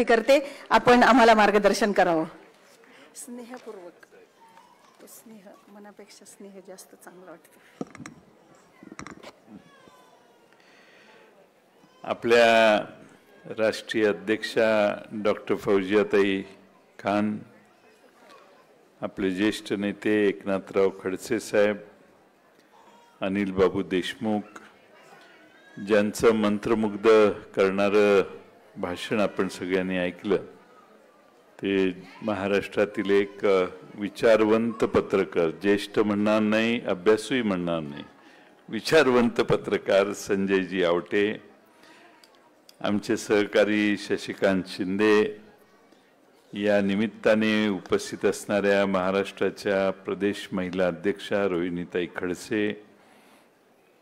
विनंती करते, आपण आम्हाला मार्गदर्शन करावं. स्नेहपूर्वक, स्नेह मनापेक्षा स्नेह जास्त चांगलं वाटतं. आपल्या राष्ट्रीय अध्यक्षा डॉक्टर फौजियाताई खान, आपले ज्येष्ठ नेते एकनाथराव खडसे साहेब, अनिल बाबू देशमुख, ज्यांचं मंत्रमुग्ध करणारं भाषण आपण सगळ्यांनी ऐकलं, ते महाराष्ट्रातील एक विचारवंत पत्रकार, ज्येष्ठ म्हणणार नाही, अभ्यासूही म्हणणार नाही, विचारवंत पत्रकार संजयजी आवटे, आमचे सहकारी शशिकांत शिंदे, या निमित्ताने उपस्थित असणाऱ्या महाराष्ट्राच्या प्रदेश महिला अध्यक्षा रोहिणीताई खडसे,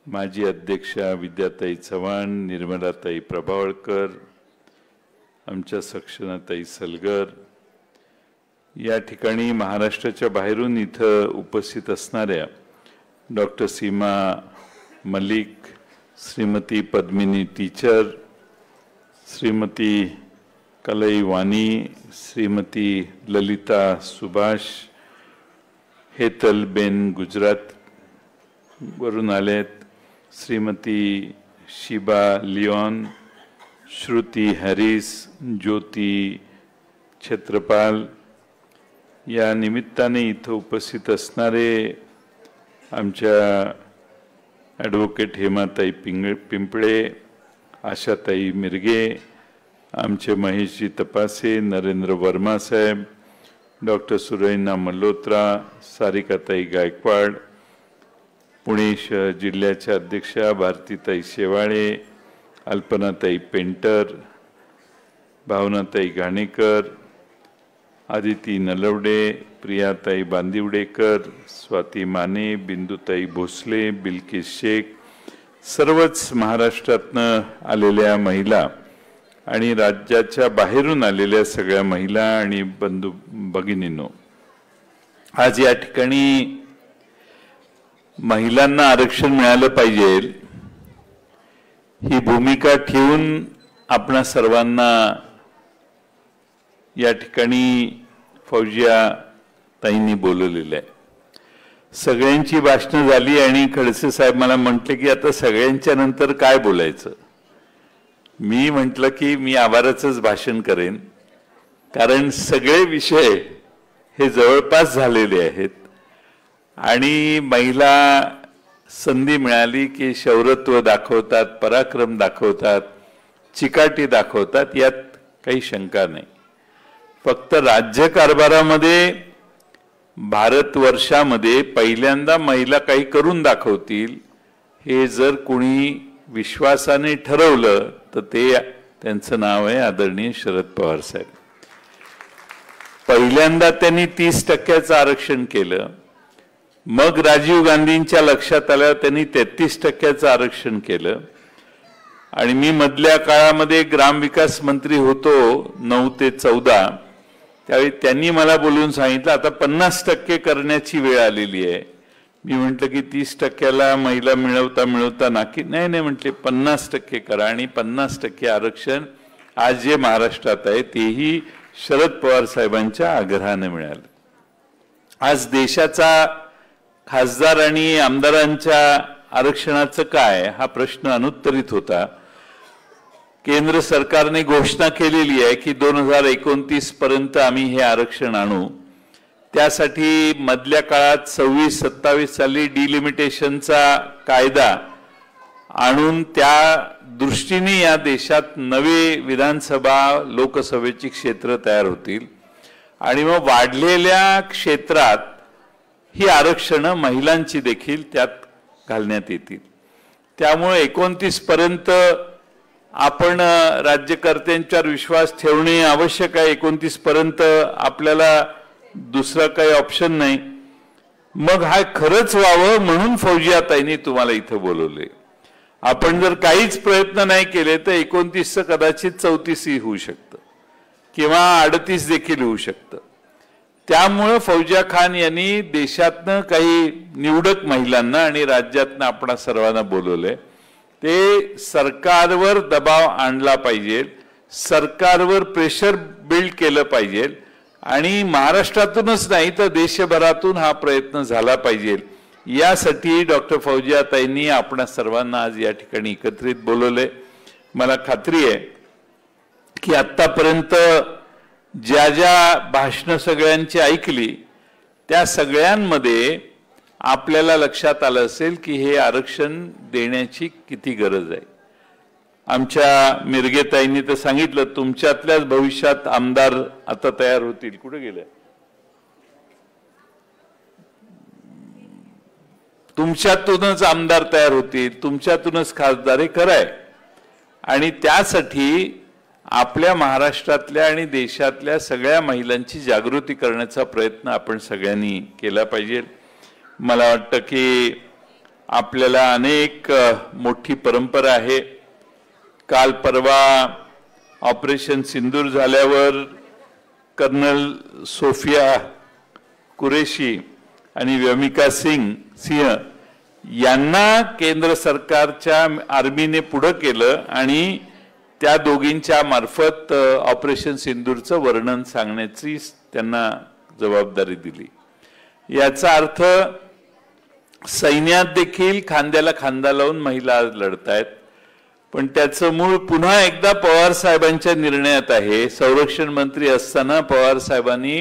माजी अध्यक्षा विद्याताई चव्हाण, निर्मलाताई प्रभावळकर, आमच्या सक्षनाताई सलगर, या ठिकाणी महाराष्ट्राच्या बाहेरून इथं उपस्थित असणाऱ्या डॉक्टर सीमा मलिक, श्रीमती पद्मिनी टीचर, श्रीमती कलई वाणी, श्रीमती ललिता सुभाष, हेतलबेन गुजरात वरून आलेत, श्रीमती शिबा लिओन, श्रुती हॅरिस, ज्योती छत्रपाल, या निमित्ताने इथं उपस्थित असणारे आमच्या ॲडव्होकेट हेमाताई पिंपळे, आशाताई मिरगे, आमचे महेशजी तपासे, नरेंद्र वर्मा साहेब, डॉक्टर सुरैना मल्होत्रा, सारिकाताई गायकवाड, पुणे जिल्ह्याच्या अध्यक्षा भारतीताई शेवाळे, अल्पनाताई पेंटर, भावनाताई घाणेकर, आदिती नलवडे, प्रियाताई बांदिवडेकर, स्वाती माने, बिंदुताई भोसले, बिल्किस शेख, सर्वच महाराष्ट्रातनं आलेल्या महिला आणि राज्याच्या बाहेरून आलेल्या सगळ्या महिला आणि बंधू भगिनींनो, आज या ठिकाणी महिलांना आरक्षण मिळालं पाहिजे ही भूमिका ठेवून आपणा सर्वांना या ठिकाणी फौजिया ताईंनी बोलवलेलं आहे. सगळ्यांची भाषणं झाली आणि खडसे साहेब मला म्हटले की आता सगळ्यांच्या नंतर काय बोलायचं. मी म्हटलं की मी आभाराचंच भाषण करेन, कारण सगळे विषय हे जवळपास झालेले आहेत आणि महिला संधी मिळाली की शौर्यत्व दाखवतात, पराक्रम दाखवतात, चिकाटी दाखवतात, यात काही शंका नाही. फक्त राज्यकारभारामध्ये भारतवर्षामध्ये पहिल्यांदा महिला काही करून दाखवतील हे जर कोणी विश्वासाने ठरवलं तर ते त्यांचं नाव आहे आदरणीय शरद पवार साहेब. पहिल्यांदा त्यांनी 30% आरक्षण केलं, मग राजीव गांधींच्या लक्षात आल्यावर त्यांनी 33% आरक्षण केलं आणि मी मधल्या काळामध्ये ग्रामविकास मंत्री होतो 9 ते 14, त्यावेळी त्यांनी मला बोलून सांगितलं आता 50% करण्याची वेळ आलेली आहे. मी म्हटलं की 30%ला महिला मिळवता नाकी नाही म्हटले 50% करा आणि 50% आरक्षण आज जे महाराष्ट्रात आहे तेही शरद पवार साहेबांच्या आग्रहाने मिळालं. आज देशाचा खासदार आणि आमदारांच्या आरक्षणाचं काय हा प्रश्न अनुत्तरित होता. केंद्र सरकारने घोषणा केलेली आहे की 2029 पर्यंत आम्ही हे आरक्षण आणू. त्यासाठी मधल्या काळात 26-27 साली डिलिमिटेशनचा कायदा आणून त्या दृष्टीने या देशात नवे विधानसभा लोकसभेची क्षेत्र तयार होतील आणि मग वाढलेल्या क्षेत्रात ही आरक्षणं महिलांची देखील त्यात घालण्यात येतील. त्यामुळे 29 पर्यंत आपण राज्यकर्त्यांच्यावर विश्वास ठेवणे आवश्यक आहे. 29 पर्यंत आपल्याला दुसरा काही ऑप्शन नाही. मग हा खरंच व्हावं म्हणून फौजियाताईंनी तुम्हाला इथं बोलवले. आपण जर काहीच प्रयत्न नाही केले तर 29 कदाचित 34 होऊ शकतं किंवा 38 देखील होऊ शकतं. त्यामुळे फौजिया खान यांनी देशातनं काही निवडक महिलांना आणि राज्यातनं आपणा सर्वांना बोलवले. ते सरकारवर दबाव आणला पाहिजे. सरकारवर प्रेशर बिल्ड केलं पाहिजे आणि महाराष्ट्रातूनच नाही तर देशभरातून हा प्रयत्न झाला पाहिजे. यासाठी डॉक्टर फौजियाताईंनी आपणा सर्वांना आज या ठिकाणी एकत्रित बोलवले. मला खात्री आहे की आतापर्यंत ज्या ज्या भाषणं सगळ्यांची ऐकली त्या सगळ्यांमध्ये आपल्याला लक्षात आलं असेल की हे आरक्षण देण्याची किती गरज आहे. आमच्या मिरगेताईंनी तर सांगितलं तुमच्यातल्याच भविष्यात आमदार आता तयार होतील. कुठे गेले? तुमच्यातूनच आमदार तयार होतील, तुमच्यातूनच खासदार. हे खरं आहे आणि त्यासाठी आपल्या महाराष्ट्रातल्या आणि देशातल्या सगळ्या महिलांची जागृती करण्याचा प्रयत्न आपण सगळ्यांनी केला पाहिजे. मला वाटतं की आपल्याला अनेक मोठी परंपरा आहे. काल परवा ऑपरेशन सिंदूर झाल्यावर कर्नल सोफिया कुरेशी आणि व्योमिका सिंह यांना केंद्र सरकारच्या आर्मीने पुढे केलं आणि त्या दोघींच्या मार्फत ऑपरेशन सिंदूरचं वर्णन सांगण्याची त्यांना जबाबदारी दिली. याचा अर्थ सैन्यात देखील खांद्याला खांदा लावून महिला आज लढतायत. पण त्याचं मूळ पुन्हा एकदा पवार साहेबांच्या निर्णयात आहे. संरक्षण मंत्री असताना पवार साहेबांनी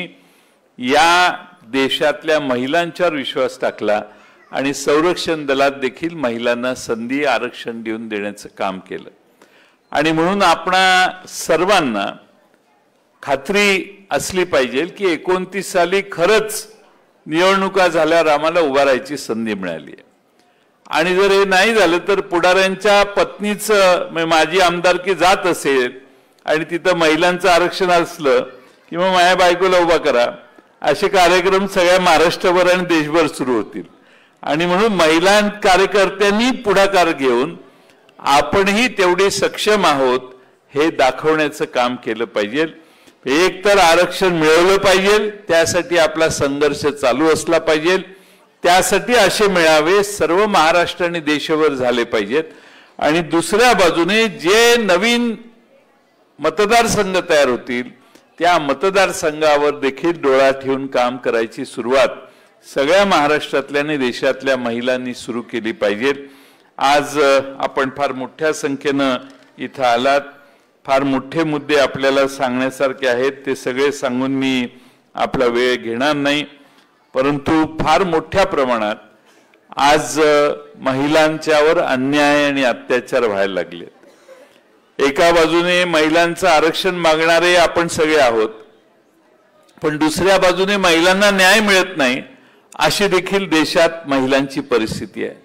या देशातल्या महिलांच्यावर विश्वास टाकला आणि संरक्षण दलात देखील महिलांना संधी आरक्षण देऊन देण्याचं काम केलं. आणि म्हणून आपणा सर्वांना खात्री असली पाहिजे की 29 साली खरंच निवडणुका झाल्यावर आम्हाला उभा राहायची संधी मिळाली आहे. आणि जर हे नाही झालं तर पुढाऱ्यांच्या पत्नीचं माझी आमदारकी जात असेल आणि तिथं महिलांचं आरक्षण असलं की मग माझ्या बायकोला उभा करा, असे कार्यक्रम सगळ्या महाराष्ट्रभर आणि देशभर सुरू होतील. आणि म्हणून महिला कार्यकर्त्यांनी पुढाकार घेऊन आपणही तेवढे सक्षम आहोत हे दाखवण्याचं काम केलं पाहिजे. एक तर आरक्षण मिळवलं पाहिजे, त्यासाठी आपला संघर्ष चालू असला पाहिजे. त्यासाठी असे मेळावे सर्व महाराष्ट्र आणि देशभर झाले पाहिजेत. आणि दुसऱ्या बाजूने जे नवीन मतदारसंघ तयार होतील त्या मतदारसंघावर देखील डोळा ठेवून काम करायची सुरुवात सगळ्या महाराष्ट्रातल्या आणि देशातल्या महिलांनी सुरू केली पाहिजे. आज आपण फार मोठ्या संख्येनं इथं आलात. फार मोठे मुद्दे आपल्याला सांगण्यासारखे आहेत. ते सगळे सांगून मी आपला वेळ घेणार नाही. परंतु फार मोठ्या प्रमाणात आज महिलांच्यावर अन्याय आणि अत्याचार व्हायला लागलेत. एका बाजूने महिलांचं आरक्षण मागणारे आपण सगळे आहोत, पण दुसऱ्या बाजूने महिलांना न्याय मिळत नाही अशी देखील देशात महिलांची परिस्थिती आहे.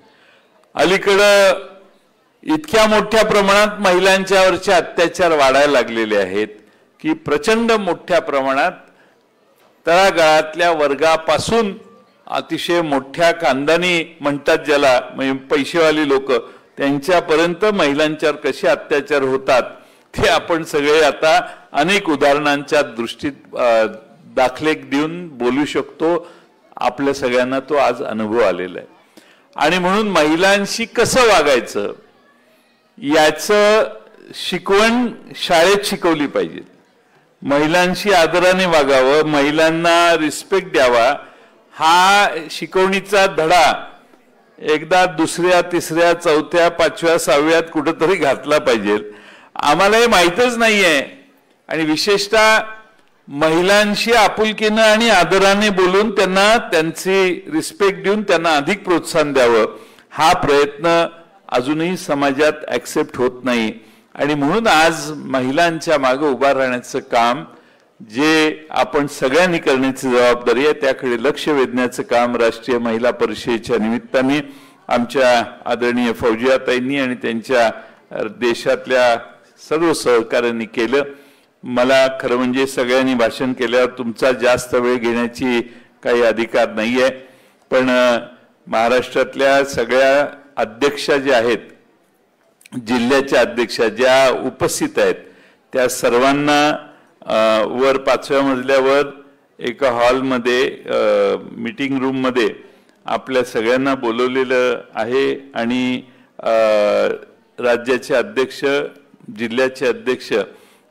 अलीकडं इतक्या मोठ्या प्रमाणात महिलांच्यावरचे अत्याचार वाढायला लागलेले आहेत की प्रचंड मोठ्या प्रमाणात तळागाळातल्या वर्गापासून अतिशय मोठ्या खानदानी म्हणतात ज्याला, पैसेवाली लोक, त्यांच्यापर्यंत महिलांच्यावर कसे अत्याचार होतात ते आपण सगळे आता अनेक उदाहरणांच्या दृष्टीत दाखले देऊन बोलू शकतो. आपल्या सगळ्यांना तो आज अनुभव आलेला आहे. आणि म्हणून महिलांशी कसं वागायचं याचं शिकवण शाळेत शिकवली पाहिजे. महिलांशी आदराने वागावं, महिलांना रिस्पेक्ट द्यावा, हा शिकवणीचा धडा एकदा दुसऱ्या तिसऱ्या चौथ्या पाचव्या सहाव्यात कुठंतरी घातला पाहिजे. आम्हाला हे माहीतच नाहीये. आणि विशेषतः महिलांशी आपुलकीनं आणि आदराने बोलून त्यांना त्यांची रिस्पेक्ट देऊन त्यांना अधिक प्रोत्साहन द्यावं, हा प्रयत्न अजूनही समाजात ऍक्सेप्ट होत नाही. आणि म्हणून आज महिलांच्या मागे उभा राहण्याचं काम जे आपण सगळ्यांनी करण्याची जबाबदारी आहे त्याकडे लक्ष वेधण्याचं काम राष्ट्रीय महिला परिषदेच्या निमित्ताने आमच्या आदरणीय फौजियाताईंनी आणि त्यांच्या देशातल्या सर्व सहकाऱ्यांनी केलं. मला खरं म्हणजे सगळ्यांनी भाषण केल्यावर तुमचा जास्त वेळ घेण्याची काही अधिकार नाहीये, पण महाराष्ट्रातल्या सगळ्या अध्यक्षा ज्या आहेत, जिल्ह्याच्या अध्यक्षा ज्या उपस्थित आहेत, त्या सर्वांना वर 5व्या मजल्यावर एका हॉलमध्ये मीटिंग रूममध्ये आपल्या सगळ्यांना बोलवलेलं आहे. आणि राज्याचे अध्यक्ष, जिल्ह्याचे अध्यक्ष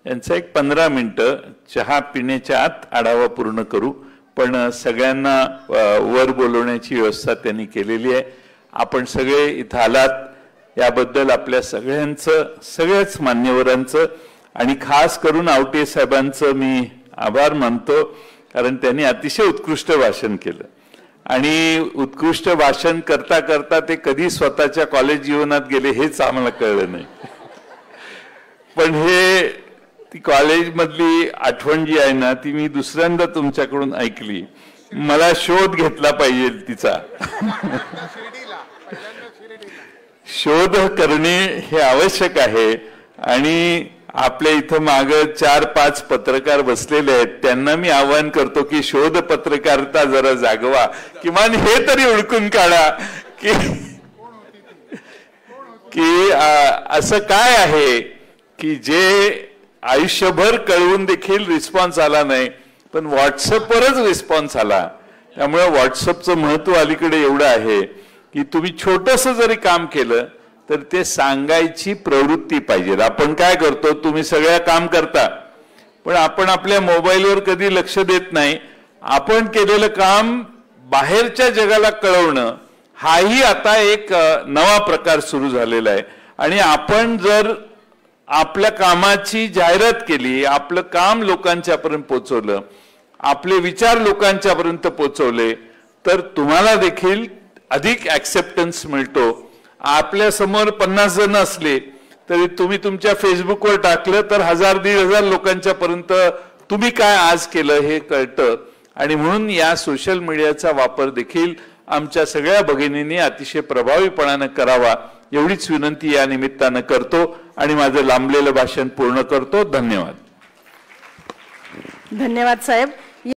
यांचा एक 15 मिनिटं चहा पिण्याच्या आत आढावा पूर्ण करू. पण सगळ्यांना वर बोलवण्याची व्यवस्था त्यांनी केलेली आहे. आपण सगळे इथं आलात याबद्दल आपल्या सगळ्यांचं, सगळ्याच मान्यवरांचं आणि खास करून आवटे साहेबांचं मी आभार मानतो, कारण त्यांनी अतिशय उत्कृष्ट भाषण केलं. आणि उत्कृष्ट भाषण करता करता ते कधी स्वतःच्या कॉलेज जीवनात गेले हेच आम्हाला कळलं नाही. पण हे ती कॉलेजमधली आठवण जी आहे ना, ती मी दुसऱ्यांदा तुमच्याकडून ऐकली. मला शोध घेतला पाहिजे तिचा. शोध करणे हे आवश्यक आहे. आणि आपल्या इथं माग 4-5 पत्रकार बसलेले आहेत, त्यांना मी आवाहन करतो की शोध पत्रकारिता जरा जागवा, किमान हे तरी ओळखून काढा की असं काय आहे की जे आयुष्यभर कळवून देखील रिस्पॉन्स आला नाही, पण व्हॉट्सअपवरच रिस्पॉन्स आला. त्यामुळे व्हॉट्सअपचं महत्व अलीकडे एवढं आहे की तुम्ही छोटंसं जरी काम केलं तर ते सांगायची प्रवृत्ती पाहिजे. आपण काय करतो, तुम्ही सगळ्या काम करता पण आपण आपल्या मोबाईलवर कधी लक्ष देत नाही. आपण केलेलं काम बाहेरच्या जगाला कळवणं हाही आता एक नवा प्रकार सुरू झालेला आहे. आणि आपण जर आपल्या कामाची जाहिरात केली, आपलं काम लोकांच्यापर्यंत पोहोचवलं, आपले विचार लोकांच्यापर्यंत पोहोचवले, तर तुम्हाला देखील अधिक ऍक्सेप्टन्स मिळतो. आपल्या समोर 50 जण असले तरी तुम्ही तुमच्या फेसबुकवर टाकलं तर 1000-1500 लोकांच्या पर्यंत तुम्ही काय आज केलं हे कळतं. आणि म्हणून या सोशल मीडियाचा वापर देखील आमच्या सगळ्या भगिनींनी अतिशय प्रभावीपणाने करावा एवढीच विनंती या निमित्तानं करतो आणि माझं लांबलेलं भाषण पूर्ण करतो. धन्यवाद. धन्यवाद साहेब.